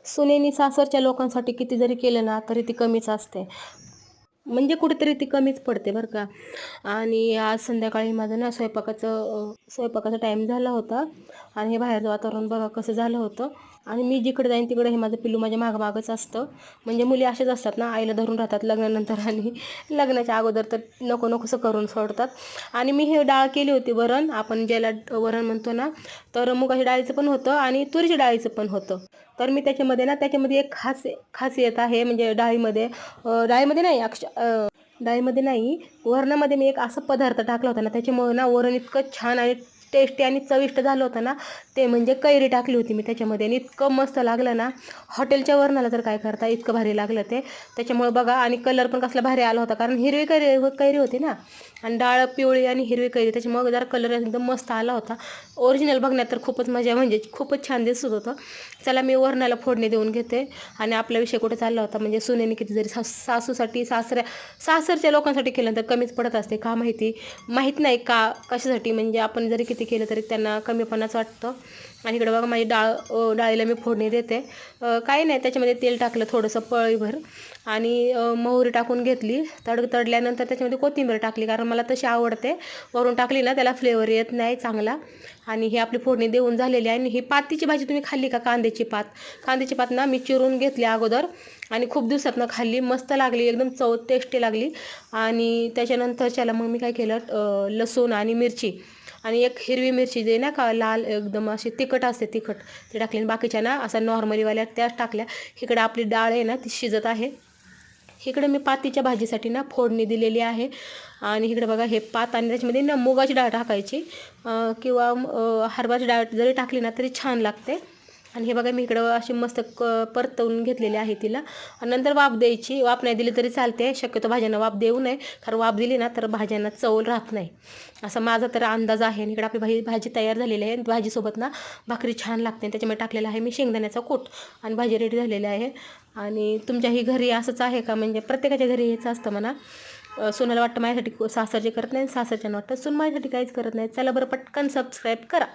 सुनेनी सासरच्या लोकांसाठी किती जरी केलं ना तरी ती कमीच असते, म्हणजे कुठेतरी ती कमीच पडते बरं का. आणि आज संध्याकाळी माझं ना स्वयंपाकाचा टाईम झाला होता आणि हे बाहेरचं वातावरण बघा कसं झालं होतं. आणि मी जिकडे जाईन तिकडे हे माझं पिल्लू माझ्या मागच असतं. म्हणजे मुली अशाच असतात ना, आईला धरून राहतात लग्नानंतर आणि लग्नाच्या अगोदर तर नको नकोसं करून सोडतात. आणि मी हे डाळ केली होती, वरण आपण ज्याला वरण म्हणतो ना, तर मुगाच्या डाळीचं पण होतं आणि तुरीच्या डाळीचं पण होतं. तर मी त्याच्यामध्ये एक खासियत आहे, म्हणजे डाळीमध्ये नाही, वरणामध्ये मी एक असा पदार्थ टाकला होता ना, त्याच्यामुळे ना वरण इतकं छान आणि टेस्टी आणि चविष्ट झालं होतं ना. ते म्हणजे कैरी टाकली होती मी त्याच्यामध्ये आणि इतकं मस्त लागलं ना. हॉटेलच्या वरणाला तर काय करता, इतकं भारी लागलं ते. त्याच्यामुळे बघा, आणि कलर पण कसला भारी आला होता, कारण हिरवी कैरी होती ना, आणि डाळ पिवळी आणि हिरवी कैरी, त्याच्यामुळे जरा कलर एकदम मस्त आला होता. ओरिजिनल बघण्यात तर खूपच मजा, म्हणजे खूपच छान दिसत होतं. चला मी वरणाला फोडणी देऊन घेते. आणि आपला विषय कुठे चालला होता, म्हणजे सुनेने किती जरी सासूसाठी सासरच्या लोकांसाठी केलं तर कमीच पडत असते का माहीत नाही का कशासाठी, म्हणजे आपण जरी किती केलं तरी त्यांना कमीपणाच वाटतं. आणि इकडं बघा माझी डाळीला मी फोडणी देते. काही नाही, त्याच्यामध्ये तेल टाकलं थोडंसं पळीभर आणि मोहरी टाकून घेतली. तडल्यानंतर त्याच्यामध्ये कोथिंबीर टाकली, कारण मला तशी आवडते. वरून टाकली ना त्याला फ्लेवर येत नाही चांगला. आणि ही आपली फोडणी देऊन झालेली आहे. आणि ही पातीची भाजी तुम्ही खाल्ली का, कांद्याची पात ना मी चिरून घेतली अगोदर आणि खूप दिवसातनं खाल्ली, मस्त लागली, एकदम चव टेस्टी लागली. आणि त्याच्यानंतर मग मी काय केलं, लसूण आणि मिरची आणि एक हिरवी मिरची जे ना का लाल एकदम अशी तिखट असते, तिखट ते टाकली. आणि बाकीच्या ना असा नॉर्मलीवाल्या त्याच टाकल्या. इकडे आपली डाळ आहे ना ती शिजत आहे. इकडे मी पातीच्या भाजीसाठी ना फोडणी दिलेली आहे. आणि इकडे बघा हे पात, आणि त्याच्यामध्ये ना मुगाची डाळ टाकायची किंवा हरभऱ्याची डाळ जरी टाकली ना तरी छान लागते. आणि हे बघा मी इकडं अशी मस्त परतवून घेतलेली आहे तिला. आणि नंतर वाफ द्यायची. वाफ नाही दिली तरी चालते, शक्यतो भाज्यांना वाफ देऊ नये, कारण वाफ दिली ना तर भाज्यांना चव राहत नाही, असा माझा तर अंदाज आहे. आणि इकडे आपली भाजी तयार झालेली आहे. भाजीसोबत ना भाकरी छान लागते. त्याच्यामुळे टाकलेला आहे मी शेंगदाण्याचा कूट आणि भाजी रेडी झालेली आहे. आणि तुमच्याही घरी असंच आहे का, म्हणजे प्रत्येकाच्या घरी हेच असतं म्हणा. सुनाला वाटतं माझ्यासाठी सासर जे करत नाही, सासरच्या वाटतं सून माझ्यासाठी काहीच करत नाही. चला बरं, पटकन सबस्क्राईब करा.